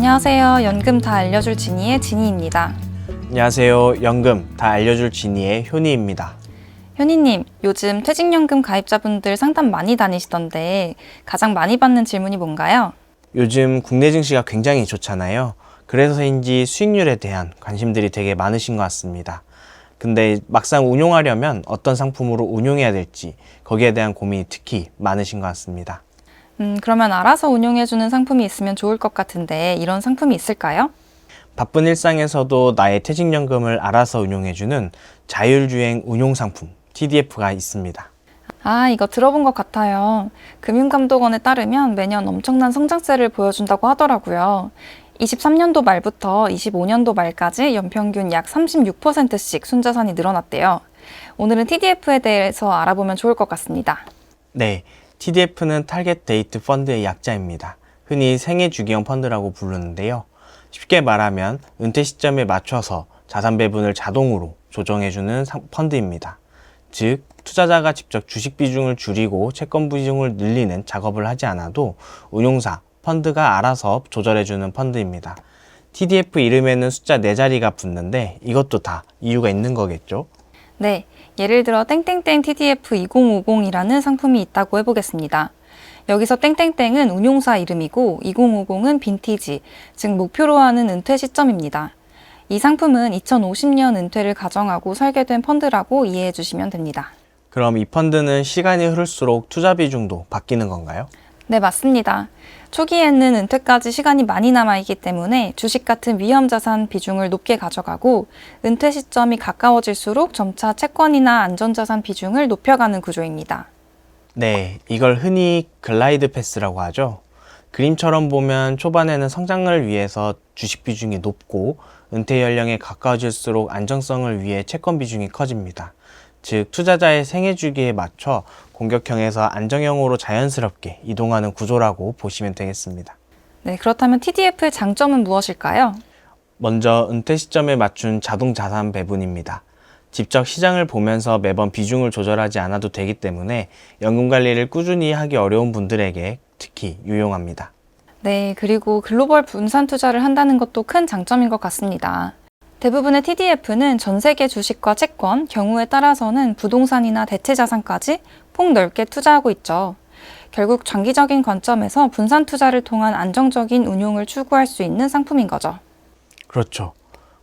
안녕하세요. 연금 다 알려줄 지니의 지니입니다. 안녕하세요. 연금 다 알려줄 지니의 효니입니다. 효니님, 요즘 퇴직연금 가입자분들 상담 많이 다니시던데 가장 많이 받는 질문이 뭔가요? 요즘 국내 증시가 굉장히 좋잖아요. 그래서인지 수익률에 대한 관심들이 되게 많으신 것 같습니다. 근데 막상 운용하려면 어떤 상품으로 운용해야 될지 거기에 대한 고민이 특히 많으신 것 같습니다. 그러면 알아서 운용해주는 상품이 있으면 좋을 것 같은데 이런 상품이 있을까요? 바쁜 일상에서도 나의 퇴직연금을 알아서 운용해주는 자율주행 운용상품 TDF가 있습니다. 이거 들어본 것 같아요. 금융감독원에 따르면 매년 엄청난 성장세를 보여준다고 하더라고요. 23년도 말부터 25년도 말까지 연평균 약 36%씩 순자산이 늘어났대요. 오늘은 TDF에 대해서 알아보면 좋을 것 같습니다. 네, TDF는 타겟 데이트 펀드의 약자입니다. 흔히 생애 주기형 펀드라고 부르는데요. 쉽게 말하면 은퇴 시점에 맞춰서 자산 배분을 자동으로 조정해주는 펀드입니다. 즉, 투자자가 직접 주식 비중을 줄이고 채권 비중을 늘리는 작업을 하지 않아도 운용사, 펀드가 알아서 조절해주는 펀드입니다. TDF 이름에는 숫자 4자리가 붙는데 이것도 다 이유가 있는 거겠죠? 네, 예를 들어 땡땡땡 TDF 2050이라는 상품이 있다고 해보겠습니다. 여기서 땡땡땡은 운용사 이름이고 2050은 빈티지, 즉 목표로 하는 은퇴 시점입니다. 이 상품은 2050년 은퇴를 가정하고 설계된 펀드라고 이해해 주시면 됩니다. 그럼 이 펀드는 시간이 흐를수록 투자 비중도 바뀌는 건가요? 네, 맞습니다. 초기에는 은퇴까지 시간이 많이 남아있기 때문에 주식 같은 위험자산 비중을 높게 가져가고 은퇴 시점이 가까워질수록 점차 채권이나 안전자산 비중을 높여가는 구조입니다. 네, 이걸 흔히 글라이드 패스라고 하죠. 그림처럼 보면 초반에는 성장을 위해서 주식 비중이 높고 은퇴 연령에 가까워질수록 안정성을 위해 채권 비중이 커집니다. 즉, 투자자의 생애 주기에 맞춰 공격형에서 안정형으로 자연스럽게 이동하는 구조라고 보시면 되겠습니다. 네, 그렇다면 TDF의 장점은 무엇일까요? 먼저 은퇴 시점에 맞춘 자동 자산 배분입니다. 직접 시장을 보면서 매번 비중을 조절하지 않아도 되기 때문에 연금 관리를 꾸준히 하기 어려운 분들에게 특히 유용합니다. 네, 그리고 글로벌 분산 투자를 한다는 것도 큰 장점인 것 같습니다. 대부분의 TDF는 전 세계 주식과 채권, 경우에 따라서는 부동산이나 대체 자산까지 폭넓게 투자하고 있죠. 결국 장기적인 관점에서 분산 투자를 통한 안정적인 운용을 추구할 수 있는 상품인 거죠. 그렇죠.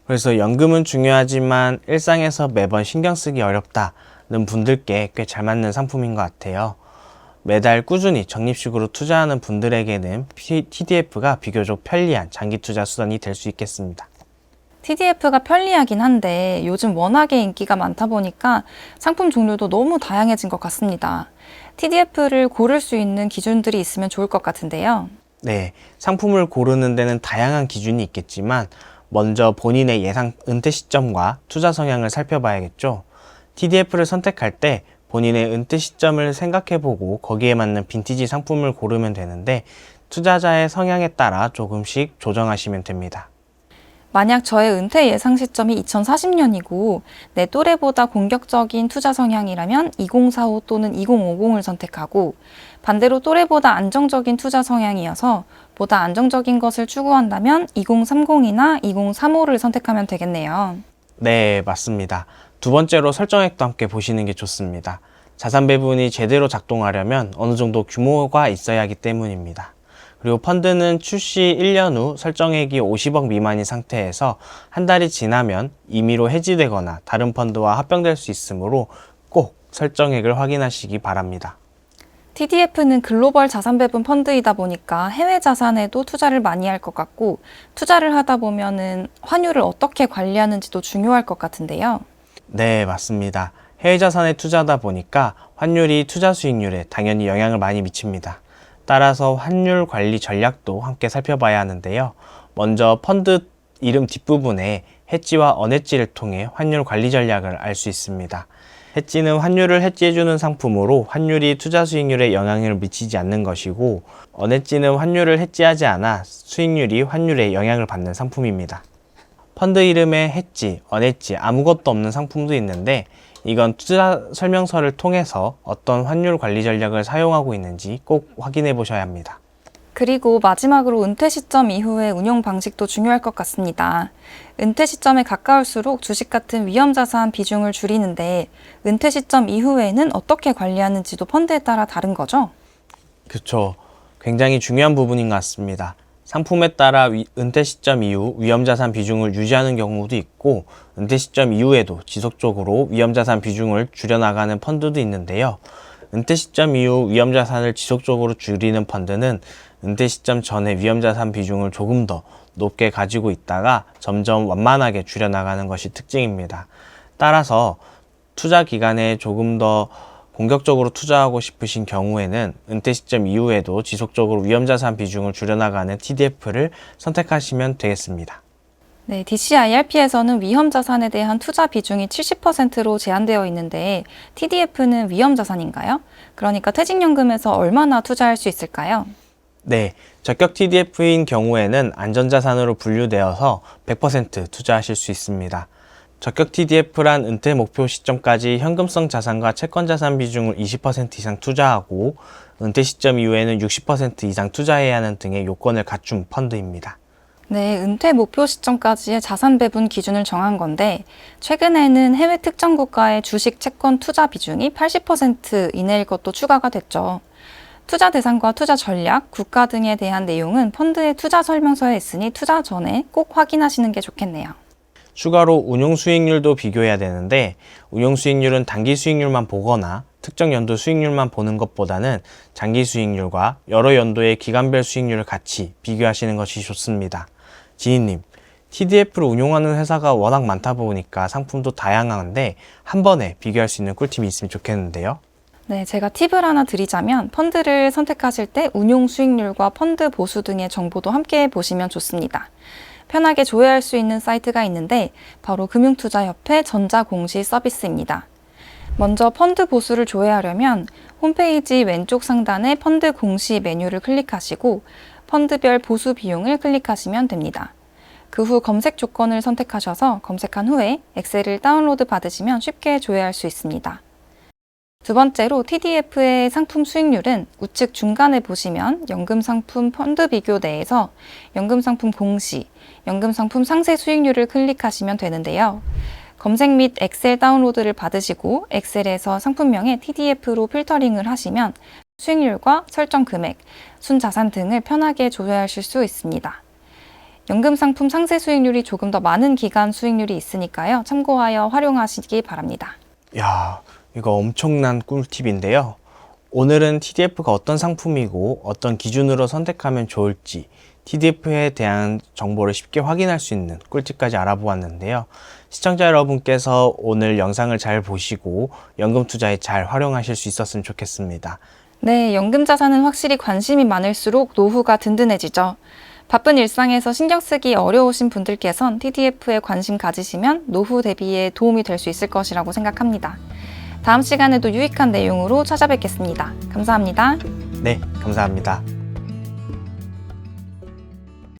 그래서 연금은 중요하지만 일상에서 매번 신경 쓰기 어렵다는 분들께 꽤 잘 맞는 상품인 것 같아요. 매달 꾸준히 적립식으로 투자하는 분들에게는 TDF가 비교적 편리한 장기 투자 수단이 될 수 있겠습니다. TDF가 편리하긴 한데 요즘 워낙에 인기가 많다 보니까 상품 종류도 너무 다양해진 것 같습니다. TDF를 고를 수 있는 기준들이 있으면 좋을 것 같은데요. 네, 상품을 고르는 데는 다양한 기준이 있겠지만 먼저 본인의 예상 은퇴 시점과 투자 성향을 살펴봐야겠죠. TDF를 선택할 때 본인의 은퇴 시점을 생각해보고 거기에 맞는 빈티지 상품을 고르면 되는데 투자자의 성향에 따라 조금씩 조정하시면 됩니다. 만약 저의 은퇴 예상 시점이 2040년이고 내 또래보다 공격적인 투자 성향이라면 2045 또는 2050을 선택하고 반대로 또래보다 안정적인 투자 성향이어서 보다 안정적인 것을 추구한다면 2030이나 2035를 선택하면 되겠네요. 네, 맞습니다. 두 번째로 설정액도 함께 보시는 게 좋습니다. 자산 배분이 제대로 작동하려면 어느 정도 규모가 있어야 하기 때문입니다. 그리고 펀드는 출시 1년 후 설정액이 50억 미만인 상태에서 한 달이 지나면 임의로 해지되거나 다른 펀드와 합병될 수 있으므로 꼭 설정액을 확인하시기 바랍니다. TDF는 글로벌 자산 배분 펀드이다 보니까 해외 자산에도 투자를 많이 할 것 같고 투자를 하다 보면은 환율을 어떻게 관리하는지도 중요할 것 같은데요. 네, 맞습니다. 해외 자산에 투자하다 보니까 환율이 투자 수익률에 당연히 영향을 많이 미칩니다. 따라서 환율 관리 전략도 함께 살펴봐야 하는데요. 먼저 펀드 이름 뒷부분에 해지와 언해지를 통해 환율 관리 전략을 알 수 있습니다. 해지는 환율을 해지해주는 상품으로 환율이 투자 수익률에 영향을 미치지 않는 것이고 언해지는 환율을 해지하지 않아 수익률이 환율에 영향을 받는 상품입니다. 펀드 이름에 해지, 언해지 아무것도 없는 상품도 있는데 이건 투자 설명서를 통해서 어떤 환율 관리 전략을 사용하고 있는지 꼭 확인해 보셔야 합니다. 그리고 마지막으로 은퇴 시점 이후의 운용 방식도 중요할 것 같습니다. 은퇴 시점에 가까울수록 주식 같은 위험 자산 비중을 줄이는데 은퇴 시점 이후에는 어떻게 관리하는지도 펀드에 따라 다른 거죠? 그렇죠. 굉장히 중요한 부분인 것 같습니다. 상품에 따라 은퇴 시점 이후 위험자산 비중을 유지하는 경우도 있고 은퇴 시점 이후에도 지속적으로 위험자산 비중을 줄여나가는 펀드도 있는데요. 은퇴 시점 이후 위험자산을 지속적으로 줄이는 펀드는 은퇴 시점 전에 위험자산 비중을 조금 더 높게 가지고 있다가 점점 완만하게 줄여나가는 것이 특징입니다. 따라서 투자 기간에 조금 더 공격적으로 투자하고 싶으신 경우에는 은퇴 시점 이후에도 지속적으로 위험자산 비중을 줄여나가는 TDF를 선택하시면 되겠습니다. 네, DCIRP에서는 위험 자산에 대한 투자 비중이 70%로 제한되어 있는데 TDF는 위험 자산인가요? 그러니까 퇴직연금에서 얼마나 투자할 수 있을까요? 네, 적격 TDF인 경우에는 안전자산으로 분류되어서 100% 투자하실 수 있습니다. 적격 TDF란 은퇴 목표 시점까지 현금성 자산과 채권 자산 비중을 20% 이상 투자하고 은퇴 시점 이후에는 60% 이상 투자해야 하는 등의 요건을 갖춘 펀드입니다. 네, 은퇴 목표 시점까지의 자산 배분 기준을 정한 건데 최근에는 해외 특정 국가의 주식 채권 투자 비중이 80% 이내일 것도 추가가 됐죠. 투자 대상과 투자 전략, 국가 등에 대한 내용은 펀드의 투자 설명서에 있으니 투자 전에 꼭 확인하시는 게 좋겠네요. 추가로 운용 수익률도 비교해야 되는데 운용 수익률은 단기 수익률만 보거나 특정 연도 수익률만 보는 것보다는 장기 수익률과 여러 연도의 기간별 수익률을 같이 비교하시는 것이 좋습니다. 지인님, TDF를 운용하는 회사가 워낙 많다 보니까 상품도 다양한데 한 번에 비교할 수 있는 꿀팁이 있으면 좋겠는데요. 네, 제가 팁을 하나 드리자면 펀드를 선택하실 때 운용 수익률과 펀드 보수 등의 정보도 함께 보시면 좋습니다. 편하게 조회할 수 있는 사이트가 있는데 바로 금융투자협회 전자공시 서비스입니다. 먼저 펀드 보수를 조회하려면 홈페이지 왼쪽 상단에 펀드 공시 메뉴를 클릭하시고 펀드별 보수 비용을 클릭하시면 됩니다. 그 후 검색 조건을 선택하셔서 검색한 후에 엑셀을 다운로드 받으시면 쉽게 조회할 수 있습니다. 두 번째로 TDF의 상품 수익률은 우측 중간에 보시면 연금상품 펀드 비교 내에서 연금상품 공시, 연금상품 상세 수익률을 클릭하시면 되는데요. 검색 및 엑셀 다운로드를 받으시고 엑셀에서 상품명에 TDF로 필터링을 하시면 수익률과 설정 금액, 순자산 등을 편하게 조회하실 수 있습니다. 연금상품 상세 수익률이 조금 더 많은 기간 수익률이 있으니까요. 참고하여 활용하시기 바랍니다. 이야, 이거 엄청난 꿀팁인데요. 오늘은 TDF가 어떤 상품이고 어떤 기준으로 선택하면 좋을지 TDF에 대한 정보를 쉽게 확인할 수 있는 꿀팁까지 알아보았는데요. 시청자 여러분께서 오늘 영상을 잘 보시고 연금 투자에 잘 활용하실 수 있었으면 좋겠습니다. 네, 연금 자산은 확실히 관심이 많을수록 노후가 든든해지죠. 바쁜 일상에서 신경 쓰기 어려우신 분들께선 TDF에 관심 가지시면 노후 대비에 도움이 될 수 있을 것이라고 생각합니다. 다음 시간에도 유익한 내용으로 찾아뵙겠습니다. 감사합니다. 네, 감사합니다.